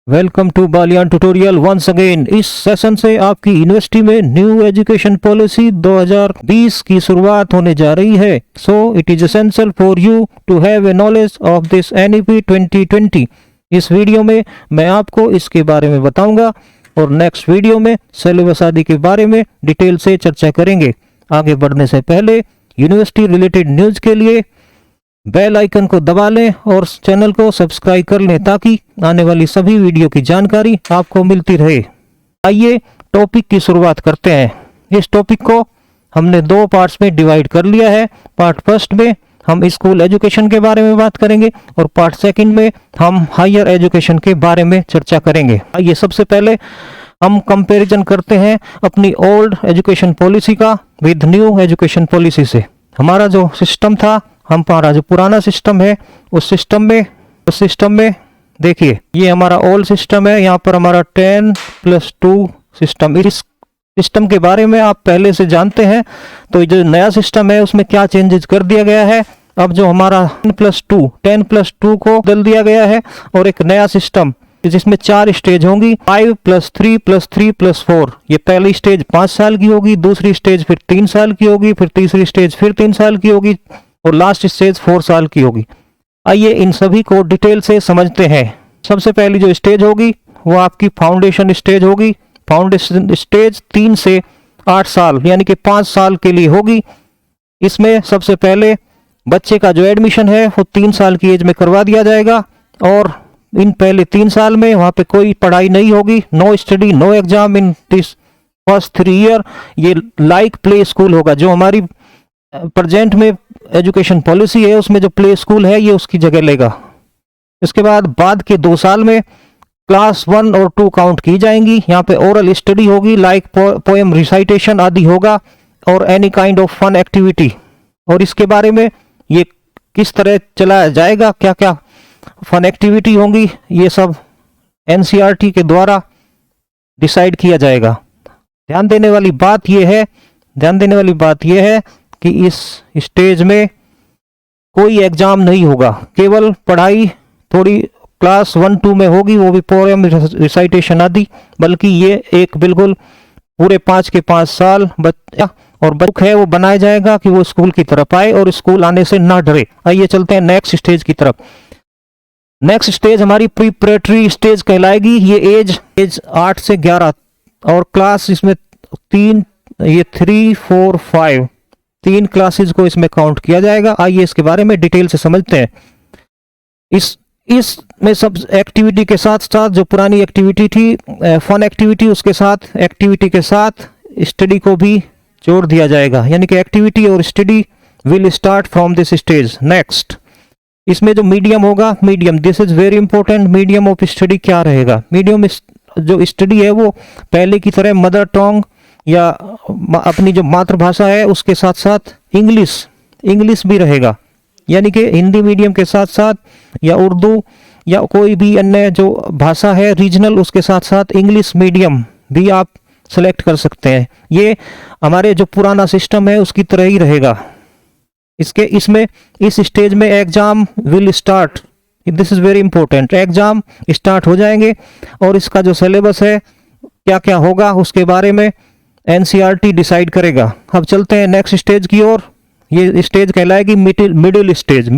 Welcome to Baliyan tutorial once again. इस session से आपकी यूनिवर्सिटी में न्यू एजुकेशन पॉलिसी 2020 की शुरुआत होने जा रही है। So it is essential for you to have a knowledge of this NEP 2020। इस वीडियो में मैं आपको इसके बारे में बताऊंगा और नेक्स्ट वीडियो में सिलेबस आदि के बारे में डिटेल से चर्चा करेंगे। आगे बढ़ने से पहले यूनिवर्सिटी रिलेटेड न्यूज के लिए बेल आइकन को दबा लें और चैनल को सब्सक्राइब कर लें ताकि आने वाली सभी वीडियो की जानकारी आपको मिलती रहे। आइए टॉपिक की शुरुआत करते हैं। इस टॉपिक को हमने दो पार्ट्स में डिवाइड कर लिया है। पार्ट फर्स्ट में हम स्कूल एजुकेशन के बारे में बात करेंगे और पार्ट सेकंड में हम हायर एजुकेशन के बारे में चर्चा करेंगे। आइए सबसे पहले हम कंपैरिजन करते हैं अपनी ओल्ड एजुकेशन पॉलिसी का विद न्यू एजुकेशन पॉलिसी से। हमारा जो सिस्टम था, हमारा जो पुराना सिस्टम है, उस सिस्टम में देखिए ये हमारा ओल्ड सिस्टम है। यहाँ पर हमारा 10+2 सिस्टम। इस सिस्टम के बारे में आप पहले से जानते हैं। तो जो नया सिस्टम है उसमें क्या चेंजेस कर दिया गया है। अब जो हमारा 10+2 को बदल दिया गया है और एक नया सिस्टम जिसमें 4 स्टेज होंगी, 5+3+3+4। ये पहली स्टेज 5 साल की होगी, दूसरी स्टेज फिर 3 साल की होगी, फिर तीसरी स्टेज फिर 3 साल की होगी और लास्ट स्टेज 4 साल की होगी। आइए इन सभी को डिटेल से समझते हैं। सबसे पहली जो स्टेज होगी वो आपकी फाउंडेशन स्टेज होगी। फाउंडेशन स्टेज 3 से 8 साल यानी कि 5 साल के लिए होगी। इसमें सबसे पहले बच्चे का जो एडमिशन है वो 3 साल की एज में करवा दिया जाएगा और इन पहले 3 साल में वहाँ पे कोई पढ़ाई नहीं होगी। No study no exam in this first 3 year. ये लाइक प्ले स्कूल होगा। जो हमारी प्रेजेंट में एजुकेशन पॉलिसी है उसमें जो प्ले स्कूल है ये उसकी जगह लेगा। इसके बाद के 2 साल में क्लास 1 और 2 काउंट की जाएंगी। यहाँ पे ओरल स्टडी होगी, लाइक पोएम रिसाइटेशन आदि होगा और any kind of fun activity. और इसके बारे में ये किस तरह चलाया जाएगा, क्या क्या फन एक्टिविटी होंगी, ये सब एनसीईआरटी के द्वारा डिसाइड किया जाएगा। ध्यान देने वाली बात यह है कि इस स्टेज में कोई एग्जाम नहीं होगा, केवल पढ़ाई थोड़ी क्लास 1-2 में होगी, वो भी पोएम रिसाइटेशन आदि। बल्कि ये एक बिल्कुल पूरे 5 के 5 साल बच्चा और बुक है वो बनाया जाएगा कि वो स्कूल की तरफ आए और स्कूल आने से ना डरे। आइए चलते हैं नेक्स्ट स्टेज की तरफ। नेक्स्ट स्टेज हमारी प्रीपरेटरी स्टेज कहलाएगी। ये एज 8 से 11 और क्लास इसमें 3 4 5 3 क्लासेस को इसमें काउंट किया जाएगा। आइए इसके बारे में डिटेल से समझते हैं। इसमें सब एक्टिविटी के साथ साथ जो पुरानी एक्टिविटी थी, फन एक्टिविटी, उसके साथ एक्टिविटी के साथ स्टडी को भी जोड़ दिया जाएगा। यानी कि एक्टिविटी और study will start from this stage. Next इसमें जो मीडियम होगा, medium, this is very important. Medium of study क्या रहेगा? मीडियम जो स्टडी है वो पहले की तरह मदर टंग या अपनी जो मातृभाषा है उसके साथ साथ इंग्लिश भी रहेगा। यानी कि हिंदी मीडियम के साथ साथ या उर्दू या कोई भी अन्य जो भाषा है रीजनल, उसके साथ साथ इंग्लिश मीडियम भी आप सेलेक्ट कर सकते हैं। ये हमारे जो पुराना सिस्टम है उसकी तरह ही रहेगा। इसमें इस स्टेज में exam will start. This is very important. Exam start हो जाएंगे और इसका जो सिलेबस है क्या क्या होगा उसके बारे में एनसीईआरटी डिसाइड करेगा। अब चलते हैं नेक्स्ट स्टेज की ओर। ये स्टेज कहलाएगी मिडिल स्टेज।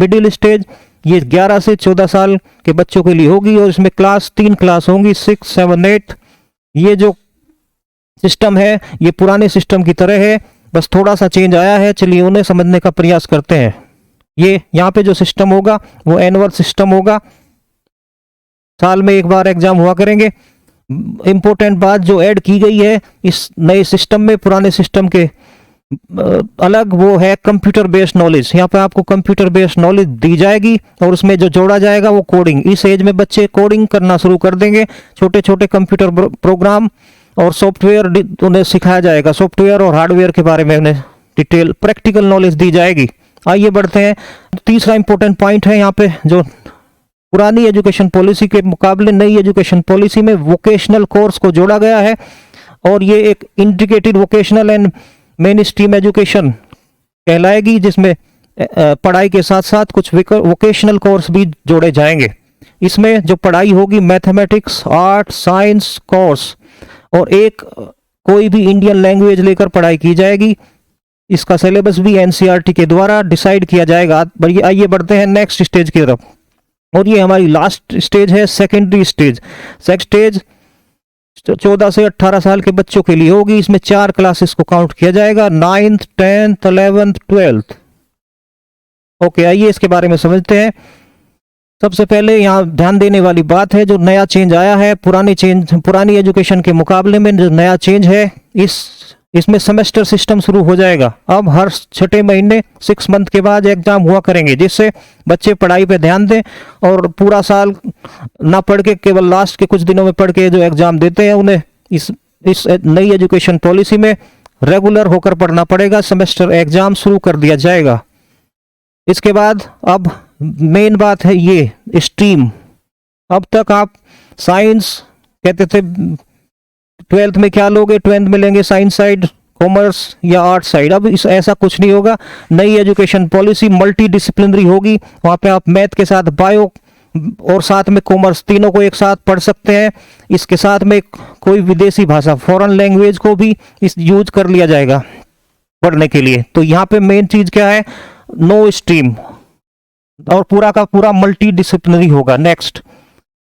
ये 11 से 14 साल के बच्चों के लिए होगी और इसमें 3 क्लास होंगी, 6, 7, 8। ये जो सिस्टम है ये पुराने सिस्टम की तरह है, बस थोड़ा सा चेंज आया है। चलिए उन्हें समझने का प्रयास करते हैं। ये यहाँ पे जो सिस्टम होगा वो एनुअल सिस्टम होगा। साल में एक बार एग्जाम हुआ करेंगे। इंपॉर्टेंट बात जो ऐड की गई है इस नए सिस्टम में पुराने सिस्टम के अलग, वो है कंप्यूटर बेस्ड नॉलेज। यहाँ पे आपको कंप्यूटर बेस्ड नॉलेज दी जाएगी और उसमें जो जोड़ा जाएगा वो कोडिंग। इस एज में बच्चे कोडिंग करना शुरू कर देंगे। छोटे छोटे कंप्यूटर प्रोग्राम और सॉफ्टवेयर उन्हें सिखाया जाएगा। सॉफ्टवेयर और हार्डवेयर के बारे में उन्हें डिटेल प्रैक्टिकल नॉलेज दी जाएगी। आइए बढ़ते हैं। तीसरा इंपॉर्टेंट पॉइंट है यहाँ पे, जो पुरानी एजुकेशन पॉलिसी के मुकाबले नई एजुकेशन पॉलिसी में वोकेशनल कोर्स को जोड़ा गया है और ये एक integrated vocational and mainstream education कहलाएगी, जिसमें पढ़ाई के साथ साथ कुछ वोकेशनल कोर्स भी जोड़े जाएंगे। इसमें जो पढ़ाई होगी मैथमेटिक्स, आर्ट, साइंस कोर्स और एक कोई भी इंडियन लैंग्वेज लेकर पढ़ाई की जाएगी। इसका सिलेबस भी एनसीईआरटी के द्वारा डिसाइड किया जाएगा। आइए बढ़ते हैं नेक्स्ट स्टेज की तरफ, और ये हमारी लास्ट स्टेज है, सेकेंडरी स्टेज। सेकेंड स्टेज 14 से 18 साल के बच्चों के लिए होगी। इसमें 4 क्लासेस को काउंट किया जाएगा, 9th, 10th, 11th, 12th। Okay, आइए इसके बारे में समझते हैं। सबसे पहले यहाँ ध्यान देने वाली बात है, जो नया चेंज आया है पुरानी एजुकेशन के मुकाबले में जो नया चेंज है, इसमें सेमेस्टर सिस्टम शुरू हो जाएगा। अब हर 6 महीने 6 मंथ के बाद एग्जाम हुआ करेंगे, जिससे बच्चे पढ़ाई पे ध्यान दें और पूरा साल ना पढ़ के केवल लास्ट के कुछ दिनों में पढ़ के जो एग्जाम देते हैं, उन्हें इस नई एजुकेशन पॉलिसी में रेगुलर होकर पढ़ना पड़ेगा। सेमेस्टर एग्जाम शुरू कर दिया जाएगा। इसके बाद अब मेन बात है ये स्ट्रीम। अब तक आप साइंस कहते थे, 12th में क्या लोगे, 12th में लेंगे साइंस साइड, कॉमर्स या आर्ट साइड। अब ऐसा कुछ नहीं होगा। नई एजुकेशन पॉलिसी मल्टी डिसिप्लिनरी होगी। वहाँ पे आप मैथ के साथ बायो और साथ में कॉमर्स तीनों को एक साथ पढ़ सकते हैं। इसके साथ में कोई विदेशी भाषा, फॉरेन लैंग्वेज को भी इस यूज कर लिया जाएगा पढ़ने के लिए। तो यहाँ पे मेन चीज क्या है, नो स्ट्रीम, और पूरा का पूरा मल्टी डिसिप्लिनरी होगा। नेक्स्ट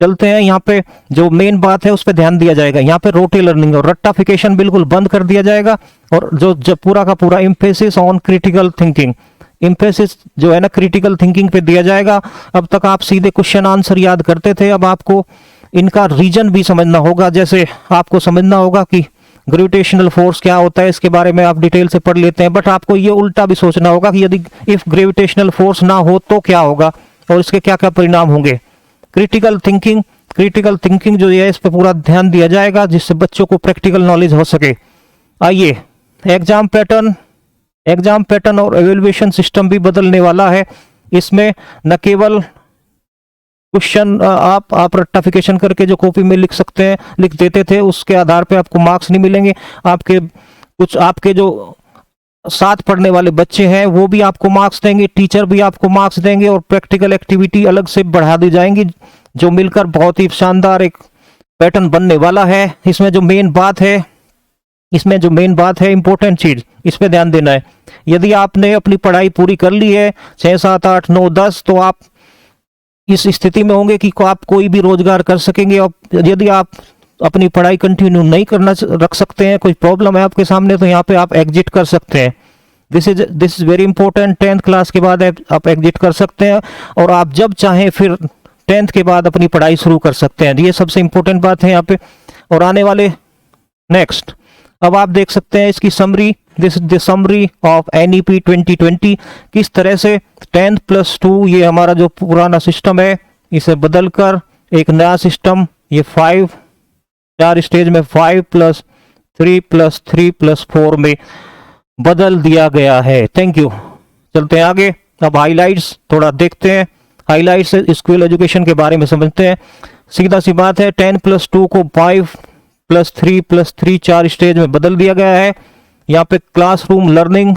चलते हैं, यहाँ पे जो मेन बात है उस पर ध्यान दिया जाएगा। यहाँ पे रोटे लर्निंग और रट्टाफिकेशन बिल्कुल बंद कर दिया जाएगा, और जो पूरा का पूरा emphasis on critical thinking, emphasis जो है ना क्रिटिकल थिंकिंग पे दिया जाएगा। अब तक आप सीधे क्वेश्चन आंसर याद करते थे, अब आपको इनका रीजन भी समझना होगा। जैसे आपको समझना होगा कि ग्रेविटेशनल फोर्स क्या होता है, इसके बारे में आप डिटेल से पढ़ लेते हैं, बट आपको ये उल्टा भी सोचना होगा कि यदि इफ ग्रेविटेशनल फोर्स ना हो तो क्या होगा और इसके क्या क्या परिणाम होंगे। क्रिटिकल थिंकिंग जो है, इस पर पूरा ध्यान दिया जाएगा, जिससे बच्चों को प्रैक्टिकल नॉलेज हो सके। आइए, एग्जाम पैटर्न और एवेल्युएशन सिस्टम भी बदलने वाला है। इसमें न केवल क्वेश्चन आप रट्टाफिकेशन करके जो कॉपी में लिख देते थे, उसके आधार पे आपको मार्क्स नहीं मिलेंगे। आपके जो साथ पढ़ने वाले बच्चे हैं वो भी आपको मार्क्स देंगे, टीचर भी आपको मार्क्स देंगे, और प्रैक्टिकल एक्टिविटी अलग से बढ़ा दी जाएंगी, जो मिलकर बहुत ही शानदार एक पैटर्न बनने वाला है। इसमें जो मेन बात है इंपॉर्टेंट चीज, इस पे ध्यान देना है। यदि आपने अपनी पढ़ाई पूरी कर ली है 6, 7, 8, 9, 10, तो आप इस स्थिति में होंगे कि आप कोई भी रोजगार कर सकेंगे। और यदि आप अपनी पढ़ाई कंटिन्यू नहीं रख सकते हैं, कोई प्रॉब्लम है आपके सामने, तो यहाँ पे आप एग्जिट कर सकते हैं। This is very important. 10th class के बाद आप एग्जिट कर सकते हैं, और आप जब चाहें फिर 10th के बाद अपनी पढ़ाई शुरू कर सकते हैं। ये सबसे इंपॉर्टेंट बात है यहाँ पे। और आने वाले नेक्स्ट, अब आप देख सकते हैं इसकी summary, this is the summary of NEP 2020। किस तरह से 10+2 ये हमारा जो पुराना सिस्टम है, इसे बदलकर एक नया सिस्टम, ये 4 स्टेज में 5+3+3+4 में बदल दिया गया है। Thank you. चलते हैं आगे। अब हाइलाइट्स थोड़ा देखते हैं। हाइलाइट्स स्कूल एजुकेशन के बारे में समझते हैं। सीधा सी बात है, 10+2 को 5+3+3 4 स्टेज में बदल दिया गया है। यहाँ पे classroom learning,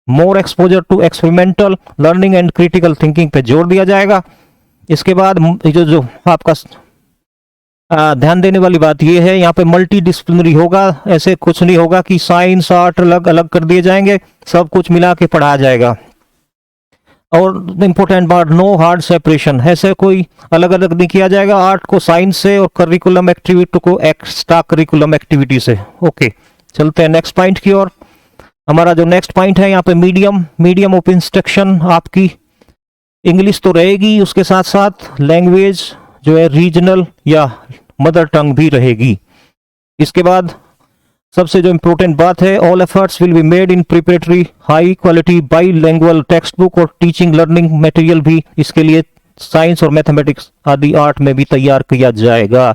more exposure to experimental learning and critical thinking पे जोर दिया जाएगा। इसके बाद जो आपका ध्यान देने वाली बात यह है, यहाँ पे मल्टी डिसिप्लिनरी होगा। ऐसे कुछ नहीं होगा कि साइंस आर्ट अलग अलग कर दिए जाएंगे, सब कुछ मिला के पढ़ाया जाएगा। और इम्पोर्टेंट बात, नो हार्ड सेपरेशन, ऐसे कोई अलग अलग नहीं किया जाएगा आर्ट को साइंस से और करिकुलम एक्टिविटी को एक्स्ट्रा करिकुलम एक्टिविटी से। ओके, चलते हैं नेक्स्ट पॉइंट की ओर। हमारा जो नेक्स्ट पॉइंट है यहाँ पे मीडियम ऑफ इंस्ट्रक्शन, आपकी इंग्लिश तो रहेगी, उसके साथ साथ लैंग्वेज जो है रीजनल या मदर टंग भी रहेगी। इसके बाद सबसे जो इम्पोर्टेंट बात है, all efforts will be made in preparatory high quality bilingual textbook और टीचिंग लर्निंग मटेरियल भी इसके लिए साइंस और मैथमेटिक्स आदि आर्ट में भी तैयार किया जाएगा।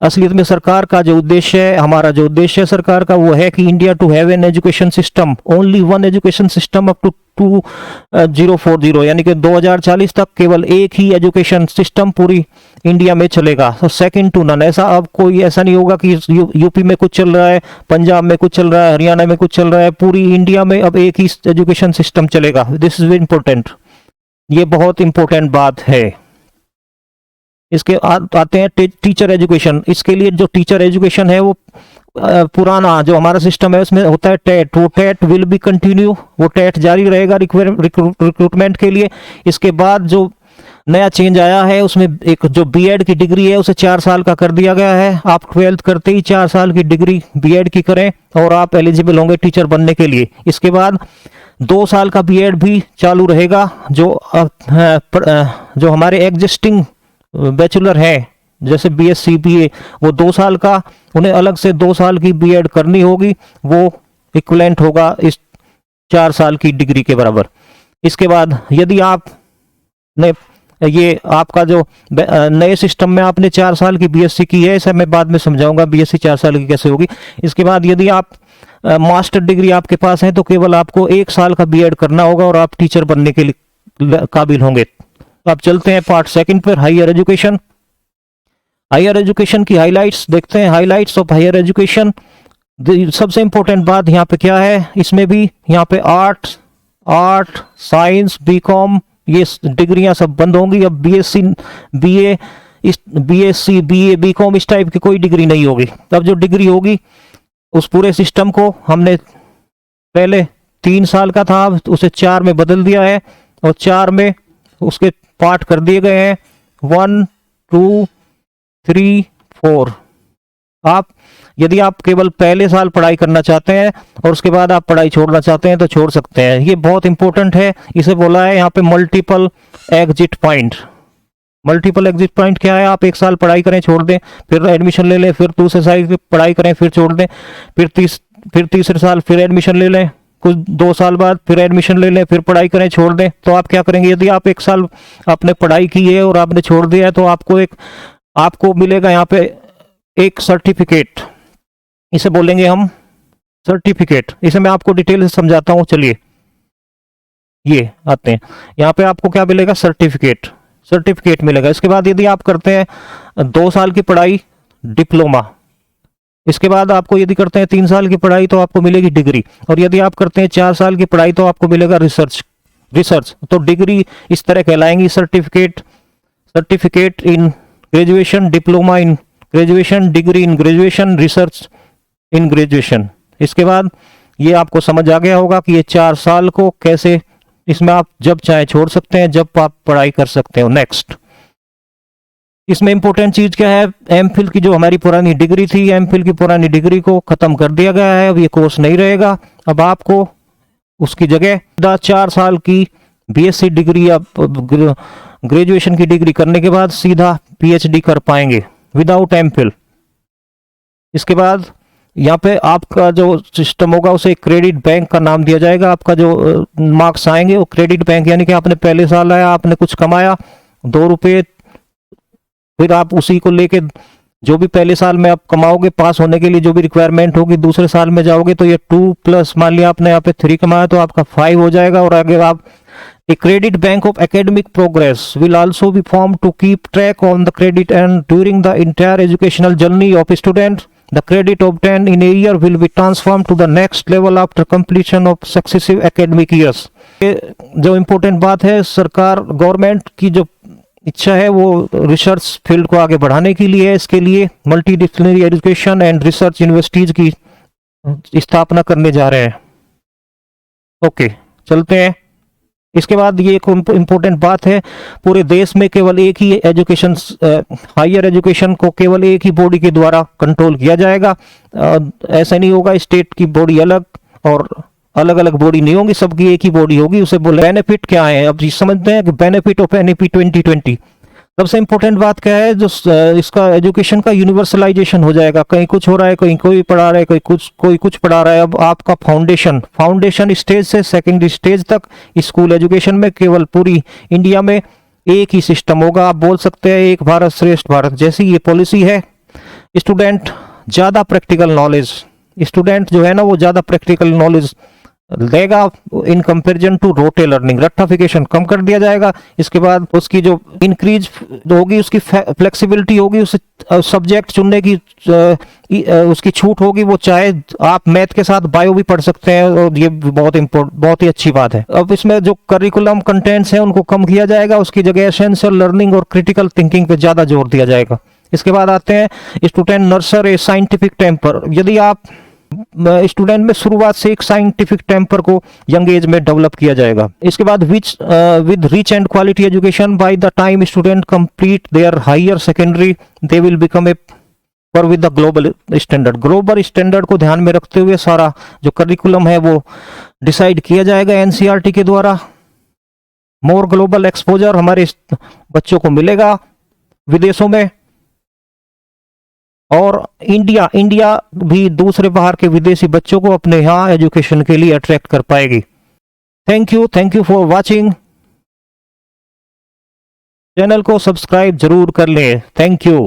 असलियत में सरकार का जो उद्देश्य है, हमारा जो उद्देश्य है सरकार का, वो है कि India to have an education system, only one education system up to 2040, यानी कि 2040 तक केवल एक ही एजुकेशन सिस्टम पूरी इंडिया में चलेगा। तो सेकंड टू नन। ऐसा अब कोई ऐसा नहीं होगा कि यूपी में कुछ चल रहा है, पंजाब में कुछ चल रहा है, हरियाणा में कुछ चल रहा है, पूरी इंडिया में अब एक ही एजुकेशन सिस्टम चलेगा। दिस इज वेरी इंपॉर्टेंट, ये बहुत इंपॉर्टेंट बात है। इसके आते हैं टीचर एजुकेशन। इसके लिए जो टीचर एजुकेशन है वो पुराना जो हमारा सिस्टम है उसमें होता है टेट, वो टेट विल बी कंटिन्यू, वो टेट जारी रहेगा रिक्रूटमेंट के लिए। इसके बाद जो नया चेंज आया है उसमें एक जो बीएड की डिग्री है उसे 4 साल का कर दिया गया है। आप 12th करते ही 4 साल की डिग्री बीएड की करें और आप एलिजिबल होंगे टीचर बनने के लिए। इसके बाद 2 साल का बीएड भी चालू रहेगा। जो हमारे एग्जिस्टिंग बैचलर है जैसे बीएससी बीए, वो 2 साल का, उन्हें अलग से 2 साल की बीएड करनी होगी, वो इक्विवेलेंट होगा इस 4 साल की डिग्री के बराबर। इसके बाद यदि आप ने ये आपका जो नए सिस्टम में आपने 4 साल की बीएससी की है, इसे मैं बाद में समझाऊंगा बीएससी 4 साल की कैसे होगी। इसके बाद यदि आप मास्टर डिग्री आपके पास है तो केवल आपको 1 साल का बीएड करना होगा और आप टीचर बनने के लिए काबिल होंगे। आप चलते हैं पार्ट 2 पर, हायर एजुकेशन। हायर एजुकेशन की हाइलाइट्स देखते हैं। हाइलाइट्स ऑफ हायर एजुकेशन, सबसे इंपॉर्टेंट बात यहाँ पे क्या है, इसमें भी यहाँ पे आर्ट साइंस बीकॉम ये डिग्रियां सब बंद होंगी। अब बीएससी बीए बीकॉम इस टाइप की कोई डिग्री नहीं होगी। तब जो डिग्री होगी उस पूरे सिस्टम को हमने पहले 3 साल का था, अब उसे 4 में बदल दिया है और 4 में उसके पार्ट कर दिए गए हैं 1 2 3 4। यदि आप केवल पहले साल पढ़ाई करना चाहते हैं और उसके बाद आप पढ़ाई छोड़ना चाहते हैं तो छोड़ सकते हैं। ये बहुत इंपॉर्टेंट है। इसे बोला है यहाँ पे multiple exit point. Multiple exit point क्या है, आप 1 साल पढ़ाई करें छोड़ दें, फिर एडमिशन ले लें, फिर दूसरे साल की पढ़ाई करें फिर छोड़ दें, फिर तीसरे साल फिर एडमिशन ले लें, कुछ 2 साल बाद फिर एडमिशन ले लें, फिर पढ़ाई करें छोड़ दें। तो आप क्या करेंगे, यदि आप 1 साल आपने पढ़ाई की है और आपने छोड़ दिया है तो आपको मिलेगा यहाँ पे एक सर्टिफिकेट, इसे बोलेंगे हम सर्टिफिकेट। इसे मैं आपको डिटेल से समझाता हूँ। चलिए ये आते हैं, यहाँ पे आपको क्या मिलेगा, सर्टिफिकेट मिलेगा। इसके बाद यदि आप करते हैं 2 साल की पढ़ाई डिप्लोमा, इसके बाद आपको यदि करते हैं 3 साल की पढ़ाई तो आपको मिलेगी डिग्री, और यदि आप करते हैं 4 साल की पढ़ाई तो आपको मिलेगा रिसर्च। तो डिग्री इस तरह कहलाएंगी, certificate in graduation, diploma in graduation, degree in graduation, research in graduation. इसके बाद ये आपको समझ आ गया होगा कि ये 4 साल को कैसे, इसमें आप जब चाहे छोड़ सकते हैं, जब आप पढ़ाई कर सकते हो। नेक्स्ट, इसमें इंपॉर्टेंट चीज क्या है, एमफिल की जो हमारी पुरानी डिग्री थी, एमफिल की पुरानी डिग्री को खत्म कर दिया गया है। अब ये कोर्स नहीं रहेगा। अब आपको उसकी जगह 4 साल की बीएससी डिग्री या ग्रेजुएशन की डिग्री करने के बाद सीधा पीएचडी कर पाएंगे विदाउट एमफिल। इसके बाद यहाँ पे आपका जो सिस्टम होगा उसे क्रेडिट बैंक का नाम दिया जाएगा। आपका जो मार्क्स आएंगे वो क्रेडिट बैंक, यानी कि आपने पहले साल आया, आपने कुछ कमाया 2 रुपये, फिर आप उसी को लेके जो भी पहले साल में आप कमाओगे पास होने के लिए जो भी रिक्वायरमेंट होगी, दूसरे साल में जाओगे तो ये 2 प्लस, मान लिया आपने यहाँ पे 3 कमाया तो आपका 5 हो जाएगा। और आगे आप A credit bank of academic progress will also be formed to keep track on the credit and during the entire educational journey of a student. The credit obtained in a year will be transformed to the next level after completion of successive academic years. जो important बात है, सरकार government की जो इच्छा है वो research field को आगे बढ़ाने के लिए है। इसके लिए multi disciplinary education and research universities की स्थापना करने जा रहे हैं। ओके, चलते हैं। इसके बाद ये एक इम्पोर्टेंट बात है, पूरे देश में केवल एक ही एजुकेशन, हायर एजुकेशन को केवल एक ही बॉडी के द्वारा कंट्रोल किया जाएगा। ऐसा नहीं होगा स्टेट की बॉडी अलग और अलग अलग बॉडी नहीं होगी, सबकी एक ही बॉडी होगी। उसे बोले बेनिफिट क्या है, अब समझते हैं कि बेनिफिट ऑफ एनईपी 2020। सबसे इंपॉर्टेंट बात क्या है, जो इसका एजुकेशन का यूनिवर्सलाइजेशन हो जाएगा। कहीं कुछ हो रहा है, कहीं कोई पढ़ा रहा है, कोई कुछ पढ़ा रहा है। अब आपका फाउंडेशन स्टेज से सेकेंडरी स्टेज तक स्कूल एजुकेशन में केवल पूरी इंडिया में एक ही सिस्टम होगा। आप बोल सकते हैं एक भारत श्रेष्ठ भारत जैसी ये पॉलिसी है। स्टूडेंट जो है ना वो ज़्यादा प्रैक्टिकल नॉलेज देगा in comparison to Rote learning. रट्टाफिकेशन कम कर दिया जाएगा। इसके बाद उसकी जो इंक्रीज होगी, उसकी फ्लेक्सिबिलिटी होगी, उस सब्जेक्ट चुनने की उसकी छूट होगी। वो चाहे आप मैथ के साथ बायो भी पढ़ सकते हैं, और ये बहुत ही अच्छी बात है। अब इसमें जो करिकुलम कंटेंट्स हैं उनको कम किया जाएगा, उसकी जगह एसेंशियल लर्निंग और क्रिटिकल थिंकिंग पे ज्यादा जोर दिया जाएगा। इसके बाद आते हैं student nurture a scientific temper. यदि आप स्टूडेंट में शुरुआत से एक साइंटिफिक टेम्पर को यंग एज में डेवलप किया जाएगा। इसके बाद with rich and quality education by the time student complete their higher secondary they will become a par with the global standard. Global standard को ध्यान में रखते हुए सारा जो करिकुलम है वो डिसाइड किया जाएगा एनसीईआरटी के द्वारा। मोर ग्लोबल एक्सपोजर हमारे बच्चों को मिलेगा विदेशों में, और इंडिया भी दूसरे बाहर के विदेशी बच्चों को अपने यहाँ एजुकेशन के लिए अट्रैक्ट कर पाएगी। Thank you for watching. Channel को सब्सक्राइब जरूर कर लें। Thank you.